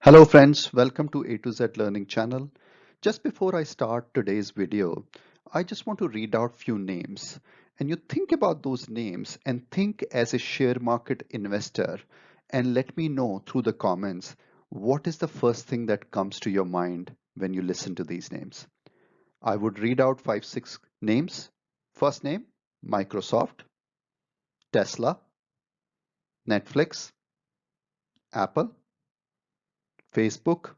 Hello friends, welcome to A to Z Learning channel. Just before I start today's video, I just want to read out few names and you think about those names and think as a share market investor and let me know through the comments what is the first thing that comes to your mind when you listen to these names. I would read out 5-6 names. First name, Microsoft, Tesla, Netflix, Apple, Facebook,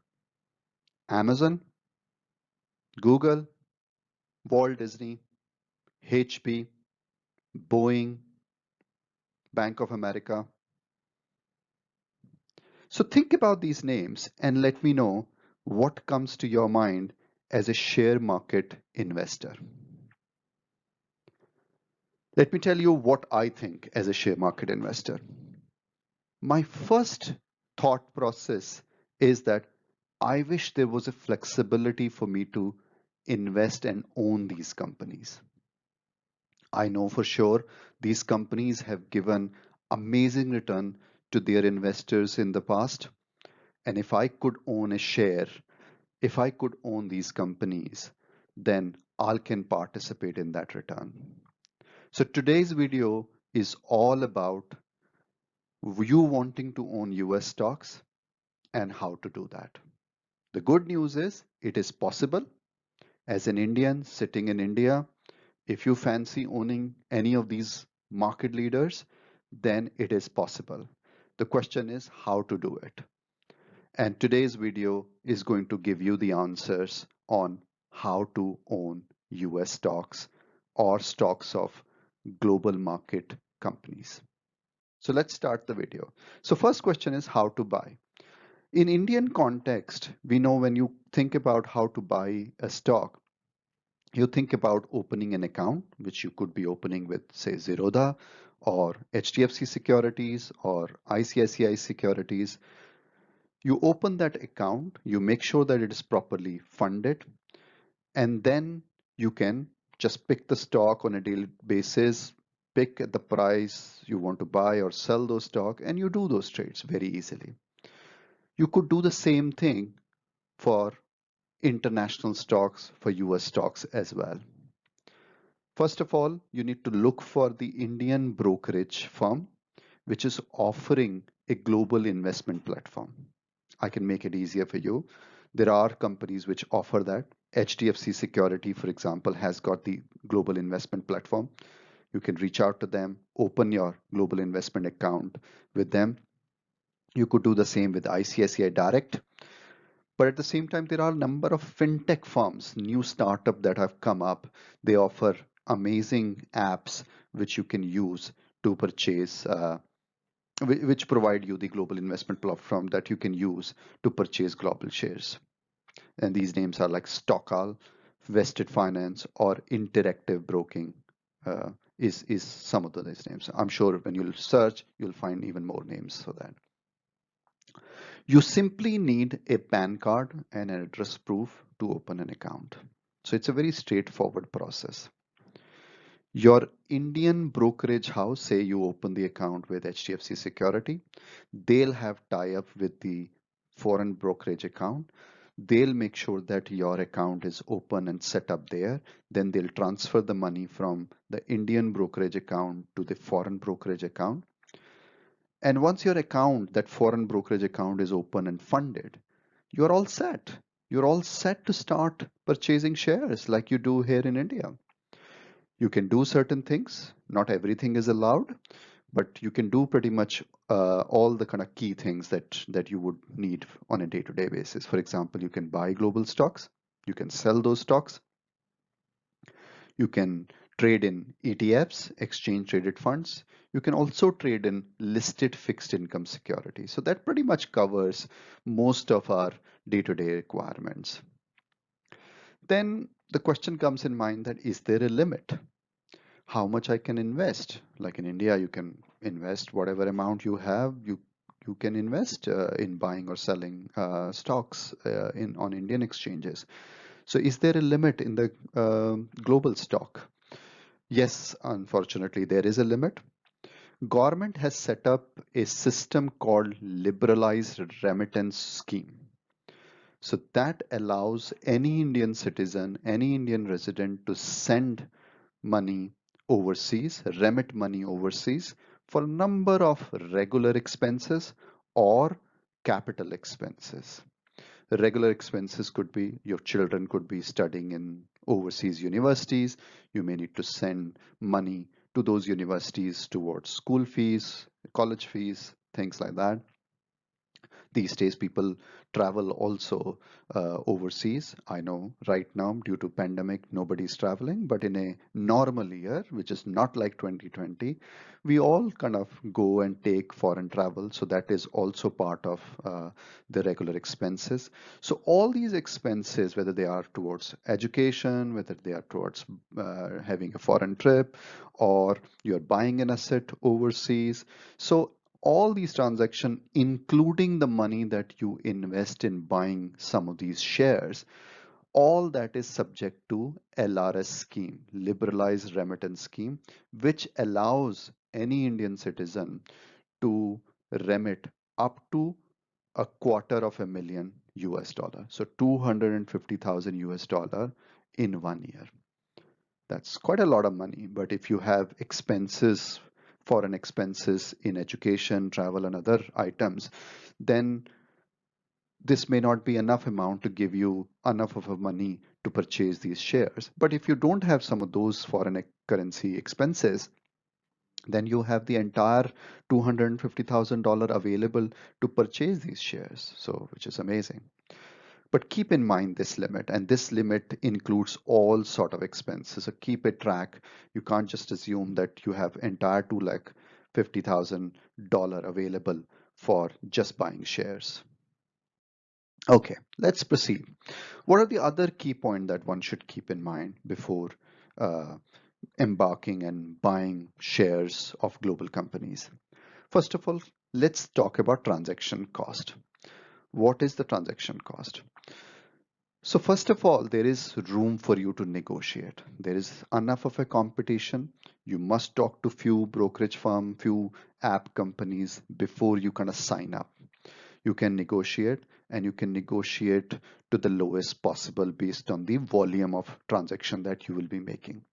Amazon, Google, Walt Disney, HP, Boeing, Bank of America. So think about these names and let me know what comes to your mind as a share market investor. Let me tell you what I think as a share market investor. My first thought process is that I wish there was a flexibility for me to invest and own these companies. I know for sure these companies have given amazing return to their investors in the past. And if I could own a share, if I could own these companies, then I can participate in that return. So today's video is all about you wanting to own US stocks and how to do that. The good news is it is possible. As an Indian sitting in India, if you fancy owning any of these market leaders, then it is possible. The question is how to do it. And today's video is going to give you the answers on how to own US stocks or stocks of global market companies. So let's start the video. So first question is how to buy. In Indian context, we know when you think about how to buy a stock, you think about opening an account, which you could be opening with, say, ZERODHA or HDFC Securities or ICICI Securities. You open that account, you make sure that it is properly funded, and then you can just pick the stock on a daily basis, pick the price you want to buy or sell those stock, and you do those trades very easily. You could do the same thing for international stocks, for US stocks as well. First of all, you need to look for the Indian brokerage firm which is offering a global investment platform. I can make it easier for you. There are companies which offer that. HDFC Security, for example, has got the global investment platform. You can reach out to them, open your global investment account with them. You could do the same with ICICI Direct. But at the same time, there are a number of fintech firms, new startup that have come up. They offer amazing apps which you can use to purchase which provide you the global investment platform that you can use to purchase global shares. And these names are like Stockal, Vested Finance, or Interactive Broking is some of those names. I'm sure when you'll search, you'll find even more names for that. You simply need a PAN card and an address proof to open an account. So it's a very straightforward process. Your Indian brokerage house, say you open the account with HDFC Security, they'll have tie-up with the foreign brokerage account. They'll make sure that your account is open and set up there. Then they'll transfer the money from the Indian brokerage account to the foreign brokerage account. And once your account, that foreign brokerage account is open and funded, you're all set. You're all set to start purchasing shares like you do here in India. You can do certain things. Not everything is allowed, but you can do pretty much all the kind of key things that you would need on a day-to-day basis. For example, you can buy global stocks, you can sell those stocks, you can trade in ETFs, exchange traded funds. You can also trade in listed fixed income securities. So that pretty much covers most of our day-to-day requirements. Then the question comes in mind that is there a limit? How much I can invest? Like in India, you can invest whatever amount you have. You can invest in buying or selling stocks on Indian exchanges. So is there a limit in the global stock? Yes, unfortunately, there is a limit. Government has set up a system called liberalized remittance scheme. So that allows any Indian citizen, any Indian resident to send money overseas, remit money overseas for a number of regular expenses or capital expenses. Regular expenses could be your children could be studying in overseas universities. You may need to send money to those universities towards school fees, college fees, things like that. These days people travel also overseas. I know right now due to pandemic nobody's traveling, but in a normal year, which is not like 2020, we all kind of go and take foreign travel. So that is also part of the regular expenses. So all these expenses, whether they are towards education, whether they are towards having a foreign trip, or you're buying an asset overseas, so all these transactions, including the money that you invest in buying some of these shares, all that is subject to LRS scheme, liberalized remittance scheme, which allows any Indian citizen to remit up to a quarter of a million US dollar. So 250,000 US dollar in 1 year. That's quite a lot of money, but if you have expenses, foreign expenses in education, travel, and other items, then this may not be enough amount to give you enough of a money to purchase these shares. But if you don't have some of those foreign currency expenses, then you have the entire $250,000 available to purchase these shares. So, which is amazing. But keep in mind this limit, and this limit includes all sort of expenses. So keep a track. You can't just assume that you have entire $250,000 available for just buying shares. Okay, let's proceed. What are the other key points that one should keep in mind before uh, embarking and buying shares of global companies? First of all, let's talk about transaction cost. What is the transaction cost? So first of all, there is room for you to negotiate. There is enough of a competition. You must talk to few brokerage firm, few app companies before you kind of sign up. You can negotiate and you can negotiate to the lowest possible based on the volume of transaction that you will be making.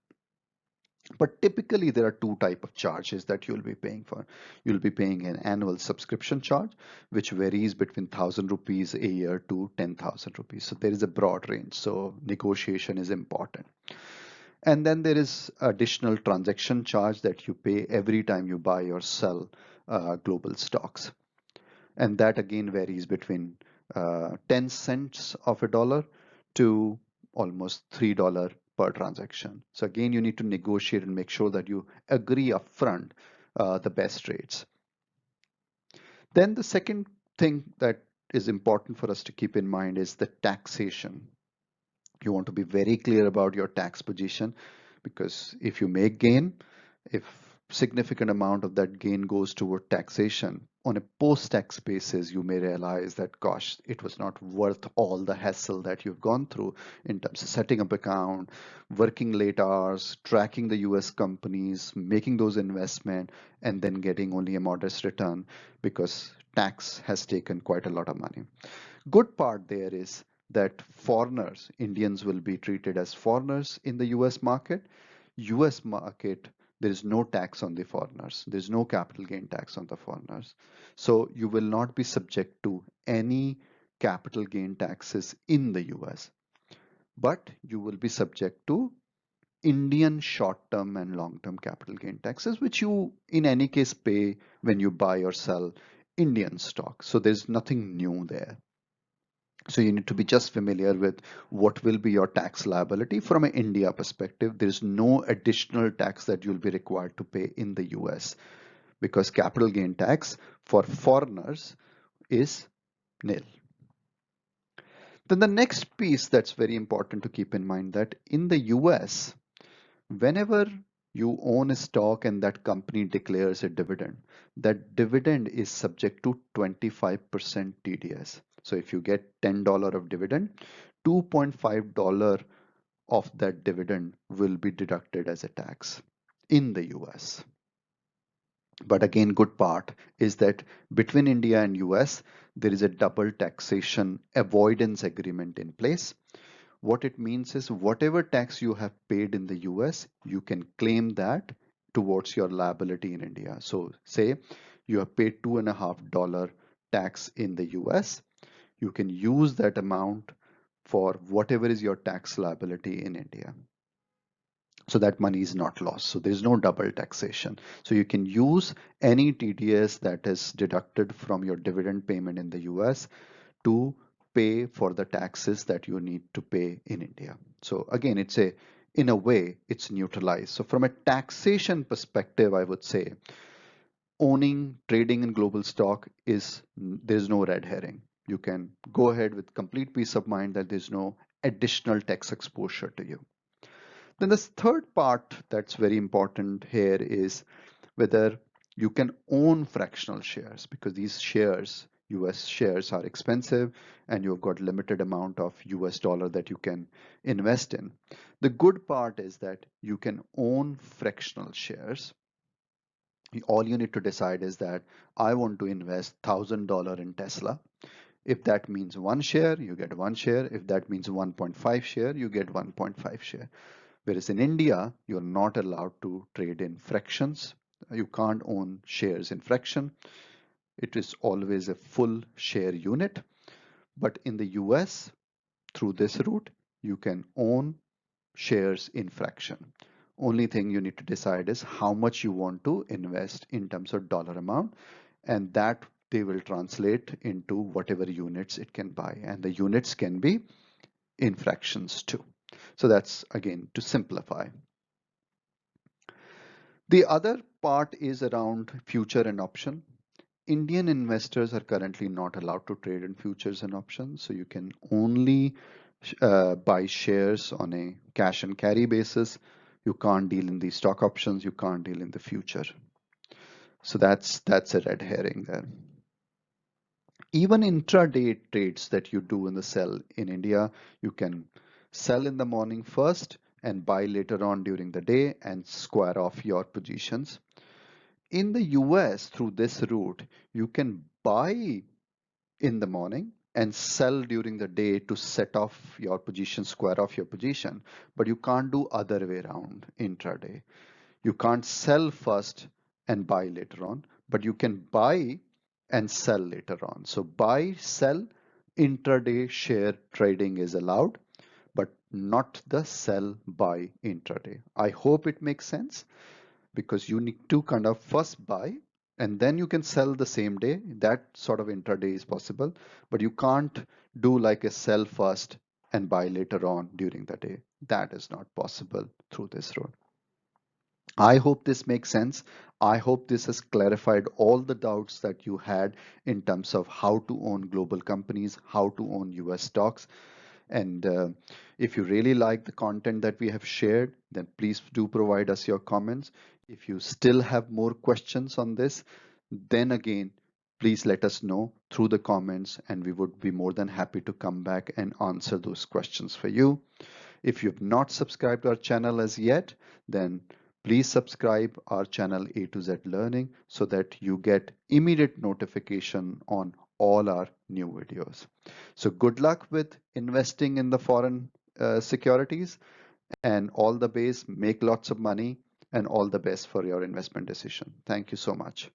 But typically there are two type of charges that you'll be paying for. You'll be paying an annual subscription charge, which varies between 1,000 rupees a year to 10,000 rupees. So there is a broad range. So negotiation is important. And then there is additional transaction charge that you pay every time you buy or sell global stocks. And that again varies between 10 cents of a dollar to almost $3 per transaction. So again, you need to negotiate and make sure that you agree upfront the best rates. Then the second thing that is important for us to keep in mind is the taxation. You want to be very clear about your tax position, because if you make gain, if significant amount of that gain goes toward taxation, on a post-tax basis, you may realize that, gosh, it was not worth all the hassle that you've gone through in terms of setting up account, working late hours, tracking the US companies, making those investments, and then getting only a modest return because tax has taken quite a lot of money. Good part there is that foreigners, Indians will be treated as foreigners in the US market. US market, there is no tax on the foreigners. There's no capital gain tax on the foreigners. So you will not be subject to any capital gain taxes in the US, but you will be subject to Indian short-term and long-term capital gain taxes, which you in any case pay when you buy or sell Indian stock. So there's nothing new there. So you need to be just familiar with what will be your tax liability from an India perspective. There's no additional tax that you'll be required to pay in the US because capital gain tax for foreigners is nil. Then the next piece that's very important to keep in mind that in the US, whenever you own a stock and that company declares a dividend, that dividend is subject to 25% TDS. So if you get $10 of dividend, $2.5 of that dividend will be deducted as a tax in the US. But again, good part is that between India and US, there is a double taxation avoidance agreement in place. What it means is whatever tax you have paid in the US, you can claim that towards your liability in India. So say you have paid $2.50 tax in the US, you can use that amount for whatever is your tax liability in India. So that money is not lost. So there's no double taxation. So you can use any TDS that is deducted from your dividend payment in the US to pay for the taxes that you need to pay in India. So again, in a way, it's neutralized. So from a taxation perspective, I would say owning, trading in global stock there's no red herring. You can go ahead with complete peace of mind that there's no additional tax exposure to you. Then this third part that's very important here is whether you can own fractional shares, because these shares, US shares, are expensive and you've got limited amount of US dollar that you can invest in. The good part is that you can own fractional shares. All you need to decide is that I want to invest $1,000 in Tesla. If that means one share, you get one share. If that means 1.5 share, you get 1.5 share. Whereas in India, you're not allowed to trade in fractions. You can't own shares in fraction. It is always a full share unit. But in the US, through this route, you can own shares in fraction. Only thing you need to decide is how much you want to invest in terms of dollar amount, and that they will translate into whatever units it can buy. And the units can be in fractions too. So that's again to simplify. The other part is around future and option. Indian investors are currently not allowed to trade in futures and options, so you can only buy shares on a cash and carry basis. You can't deal in the stock options, you can't deal in the future. So that's a red herring there. Even intraday trades that you do in the sell in India, you can sell in the morning first and buy later on during the day and square off your positions. In the US, through this route, you can buy in the morning and sell during the day to set off your position, square off your position, but you can't do other way around intraday. You can't sell first and buy later on, but you can buy and sell later on. So buy, sell, intraday share trading is allowed, but not the sell buy intraday. I hope it makes sense, because you need to kind of first buy and then you can sell the same day. That sort of intraday is possible, but you can't do like a sell first and buy later on during the day. That is not possible through this road. I hope this makes sense. I hope this has clarified all the doubts that you had in terms of how to own global companies, how to own US stocks. And if you really like the content that we have shared, then please do provide us your comments. If you still have more questions on this, then again, please let us know through the comments and we would be more than happy to come back and answer those questions for you. If you've not subscribed to our channel as yet, then please subscribe our channel A to Z Learning so that you get immediate notification on all our new videos. So good luck with investing in the foreign securities, and all the best, make lots of money, and all the best for your investment decision. Thank you so much.